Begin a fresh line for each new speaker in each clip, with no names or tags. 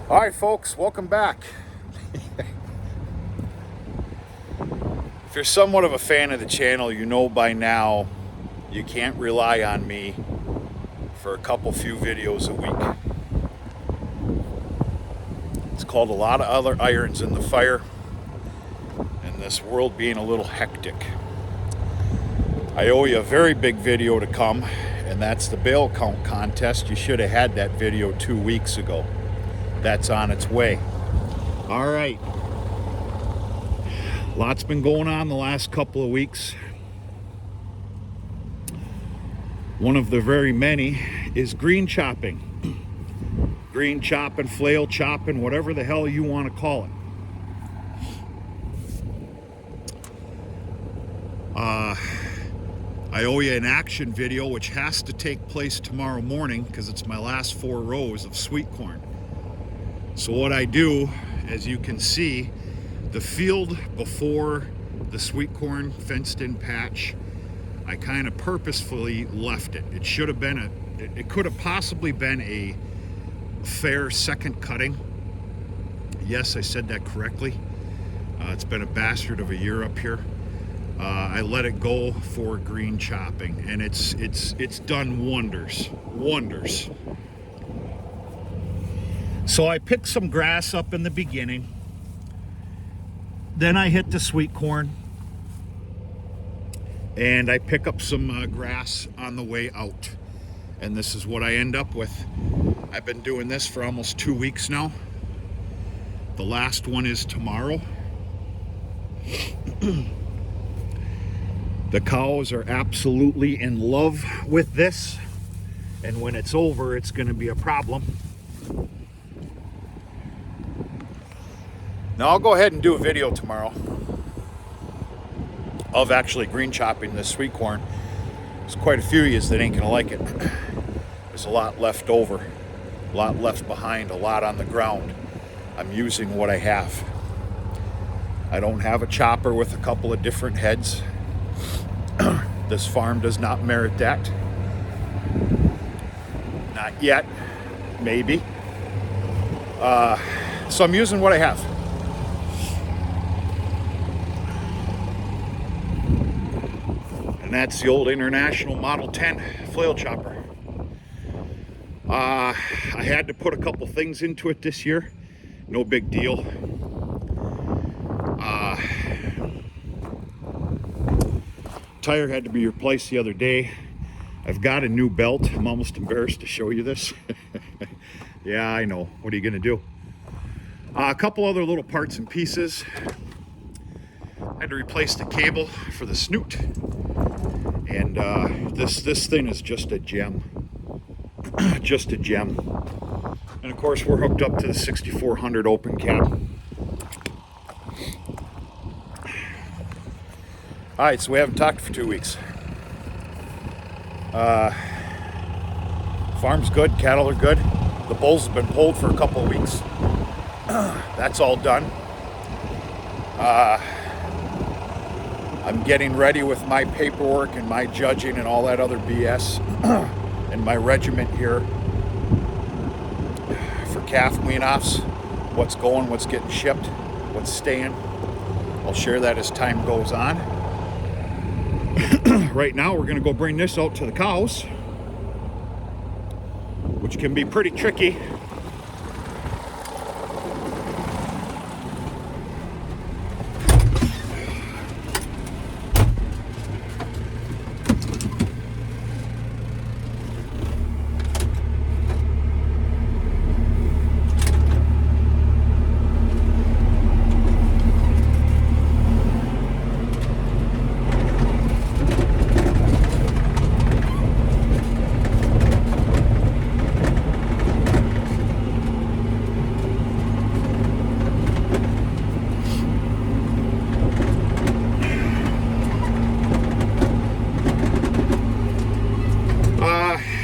All right, folks, welcome back. If you're somewhat of a fan of the channel, you know by now you can't rely on me for a few videos a week. It's called a lot of other irons in the fire, and this world being a little hectic. I owe you a very big video to come, and that's the bale count contest. You should have had that video 2 weeks ago. That's on its way. All right. Lots been going on the last couple of weeks. One of the very many is green chopping. Green chopping, flail chopping, whatever the hell you want to call it. I owe you an action video which has to take place tomorrow morning because it's my last 4 rows of sweet corn. So what I do, as you can see, the field before the sweet corn fenced in patch, I kind of purposefully left it. It should have been it could have possibly been a fair second cutting. Yes, I said that correctly. It's been a bastard of a year up here. I let it go for green chopping, and it's done wonders. So I picked some grass up in the beginning. Then I hit the sweet corn, and I pick up some grass on the way out. And this is what I end up with. I've been doing this for almost 2 weeks now. The last one is tomorrow. The cows are absolutely in love with this, and when it's over, it's going to be a problem. Now I'll go ahead and do a video tomorrow of actually green chopping this sweet corn. There's quite a few of you that ain't gonna like it. There's a lot left over, a lot left behind, a lot on the ground. I'm using what I have. I don't have a chopper with a couple of different heads. This farm does not merit that. Not yet, maybe. So I'm using what I have. And that's the old International Model 10 flail chopper. I had to put a couple things into it this year. No big deal. Tire had to be replaced the other day. I've got a new belt. I'm almost embarrassed to show you this. Yeah, I know. What are you gonna do? A couple other little parts and pieces. I had to replace the cable for the snoot. And this thing is just a gem. Just a gem. And of course we're hooked up to the 6400 open cab. All right, so we haven't talked for 2 weeks. Farm's good, cattle are good. The bulls have been pulled for a couple of weeks. That's all done. I'm getting ready with my paperwork and my judging and all that other BS and my regiment here for calf wean-offs. What's going, what's getting shipped, what's staying. I'll share that as time goes on. Right now we're going to go bring this out to the cows, which can be pretty tricky.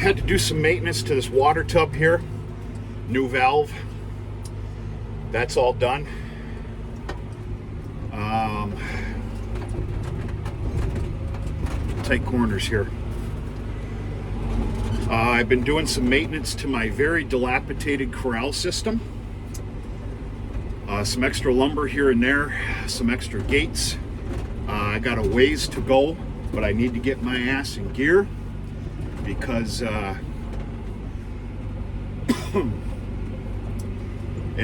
Had to do some maintenance to this water tub here. New valve. That's all done. Tight corners here. I've been doing some maintenance to my very dilapidated corral system. Some extra lumber here and there, some extra gates. I got a ways to go, but I need to get my ass in gear because in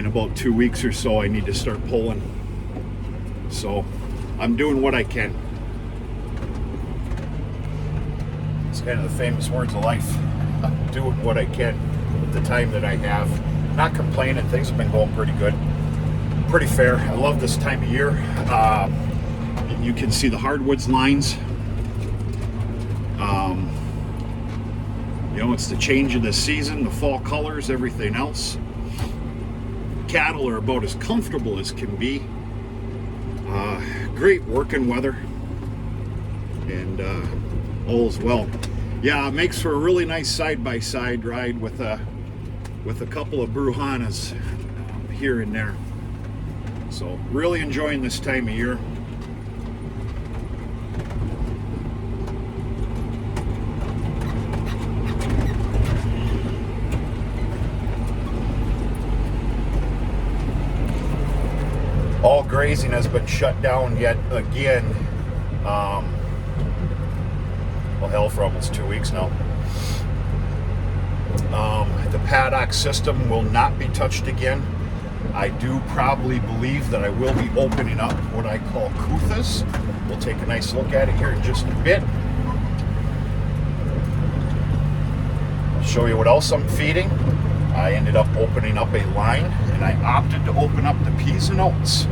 about 2 weeks or so I need to start pulling. So I'm doing what I can. It's kind of the famous words of life. I'm doing what I can with the time that I have. Not complaining, things have been going pretty good. Pretty fair. I love this time of year. You can see the hardwoods lines. You know, it's the change of the season, the fall colors, everything else. Cattle are about as comfortable as can be. Great working weather. And all is well. Yeah, it makes for a really nice side-by-side ride with a couple of Bruhanas here and there. So really enjoying this time of year. All grazing has been shut down yet again. Well, hell, for almost 2 weeks now. The paddock system will not be touched again. I do probably believe that I will be opening up what I call kuthas. We'll take a nice look at it here in just a bit. I'll show you what else I'm feeding. I ended up opening up a line, and I opted to open up the peas and oats.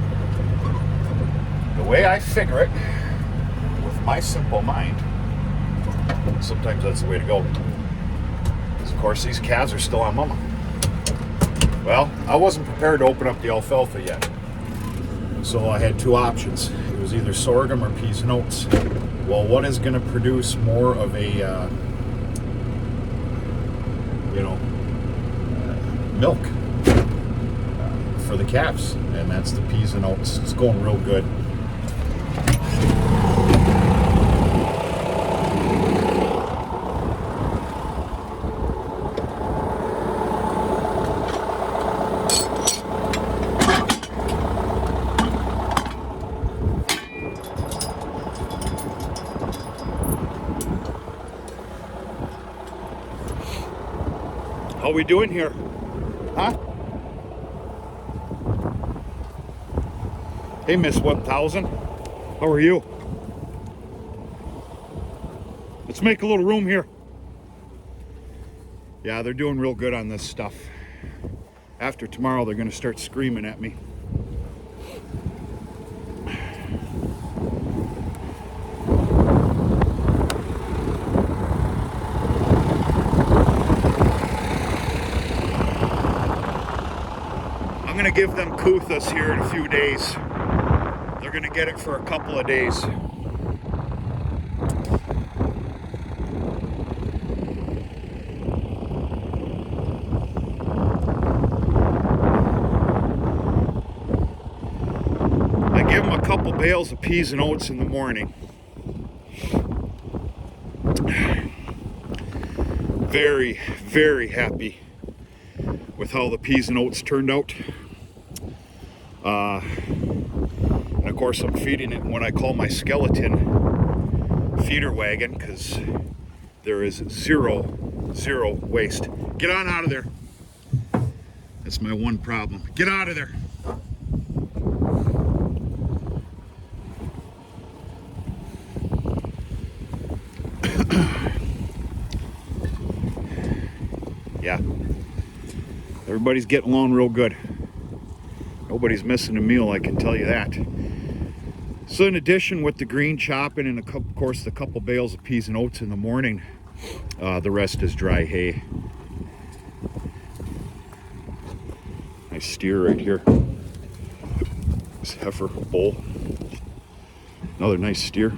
The way I figure it, with my simple mind, sometimes that's the way to go. Because of course these calves are still on mama. Well, I wasn't prepared to open up the alfalfa yet. So I had two options. It was either sorghum or peas and oats. Well, what is going to produce more of a, milk for the calves? And that's the peas and oats. It's going real good. How we doing here? Huh? Hey, Miss 1000. How are you? Let's make a little room here. Yeah, they're doing real good on this stuff. After tomorrow, they're going to start screaming at me. I'm going to give them kuthas here in a few days. They're going to get it for a couple of days. I give them a couple bales of peas and oats in the morning. Very, very happy with how the peas and oats turned out. And of course I'm feeding it in what I call my skeleton feeder wagon, because there is zero waste. Get on out of there. That's my one problem. Get out of there. Yeah. Everybody's getting along real good. Nobody's missing a meal, I can tell you that. So in addition, with the green chopping and of course the couple bales of peas and oats in the morning, the rest is dry hay. Nice steer right here. This heifer bull. Another nice steer.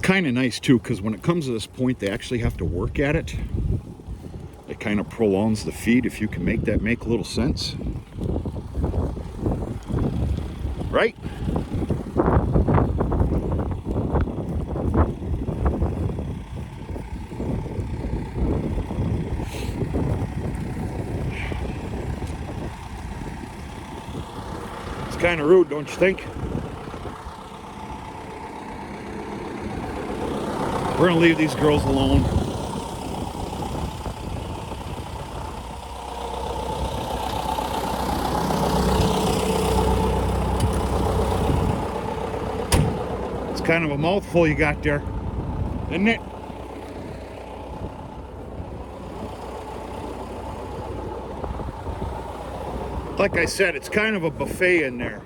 Kind of nice too, because when it comes to this point they actually have to work at it. It kind of prolongs the feed, if you can make that make a little sense, right? kind of rude, don't you think? We're gonna leave these girls alone. It's kind of a mouthful you got there, isn't it? Like I said, it's kind of a buffet in there.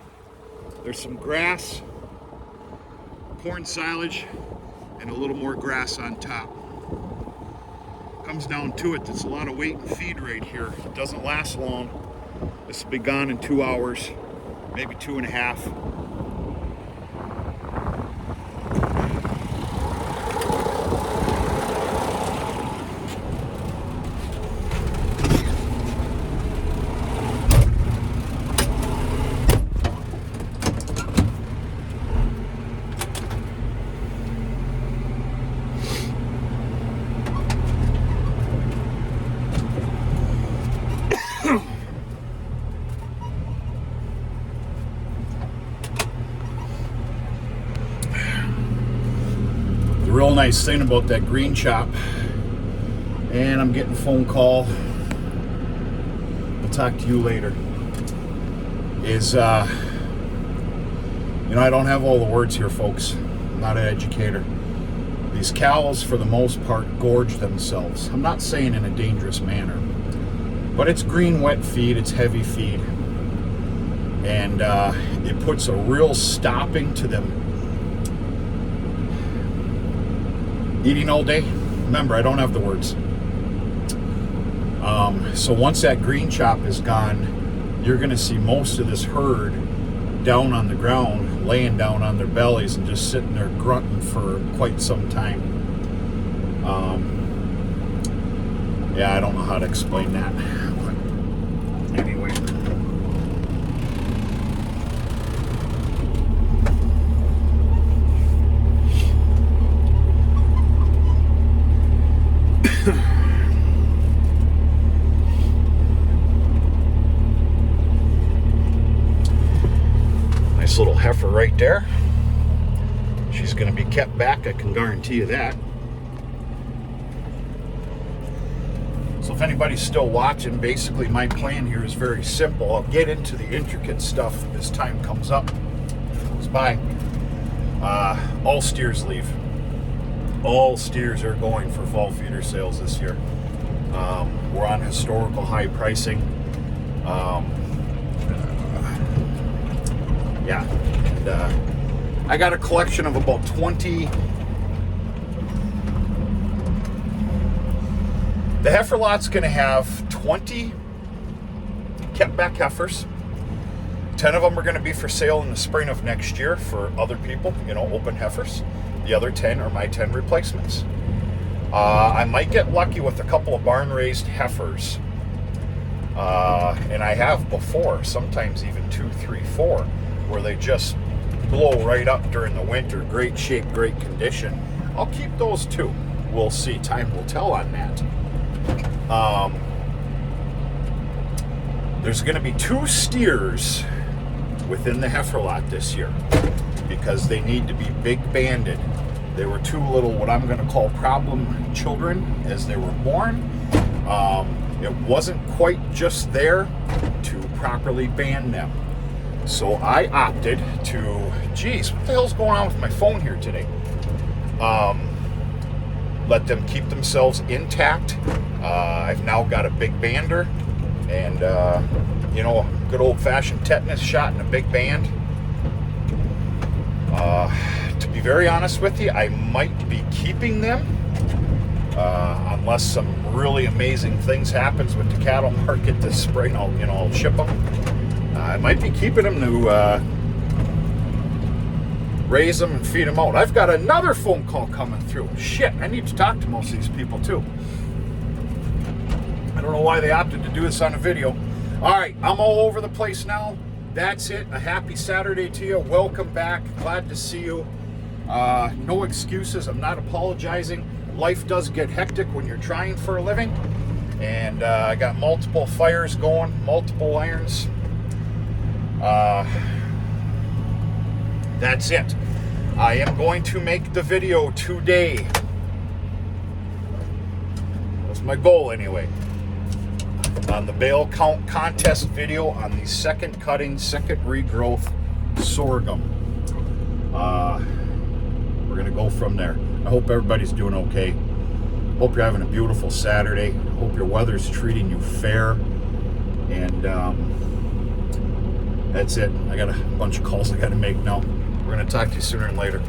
There's some grass, corn silage, and a little more grass on top. Comes down to it, there's a lot of weight and feed right here. It doesn't last long. This will be gone in 2 hours, maybe 2.5. The real nice thing about that green chop, and I'm getting a phone call, I'll talk to you later, is, you know, I don't have all the words here, folks. I'm not an educator. These cows, for the most part, gorge themselves. I'm not saying in a dangerous manner, but it's green, wet feed, it's heavy feed, and it puts a real stopping to them eating all day. Remember, I don't have the words. So once that green chop is gone, you're going to see most of this herd down on the ground, laying down on their bellies and just sitting there grunting for quite some time. Yeah, I don't know how to explain that. But anyway. Nice little heifer right there. She's going to be kept back, I can guarantee you that. So if anybody's still watching, basically my plan here is very simple. I'll get into the intricate stuff as time comes up. It's by all steers leave. All steers are going for fall feeder sales this year. We're on historical high pricing. Yeah, and I got a collection of about 20. The heifer lot's going to have 20 kept back heifers. 10 of them are going to be for sale in the spring of next year for other people, you know, open heifers. The other 10 are my 10 replacements. I might get lucky with a couple of barn-raised heifers. And I have before, sometimes even 2, 3, 4, where they just blow right up during the winter. Great shape, great condition. I'll keep those too. We'll see. Time will tell on that. There's going to be 2 steers within the heifer lot this year because they need to be big banded. They were 2 little, what I'm going to call problem children as they were born. It wasn't quite just there to properly band them. So I opted to, geez, what the hell's going on with my phone here today? Let them keep themselves intact. I've now got a big bander and, you know, a good old-fashioned tetanus shot and a big band. To be very honest with you, I might be keeping them unless some really amazing things happens with the cattle market this spring. I'll ship them. I might be keeping them to raise them and feed them out. I've got another phone call coming through. Shit, I need to talk to most of these people too. I don't know why they opted to do this on a video. All right, I'm all over the place now. That's it. A happy Saturday to you. Welcome back. Glad to see you. No excuses. I'm not apologizing. Life does get hectic when you're trying for a living. And I got multiple fires going, multiple irons. that's it. I am going to make the video today. That's my goal anyway. On the bale count contest video on the second cutting, second regrowth sorghum. We're going to go from there. I hope everybody's doing okay. Hope you're having a beautiful Saturday. Hope your weather's treating you fair. And that's it. I got a bunch of calls I got to make now. We're going to talk to you sooner and later.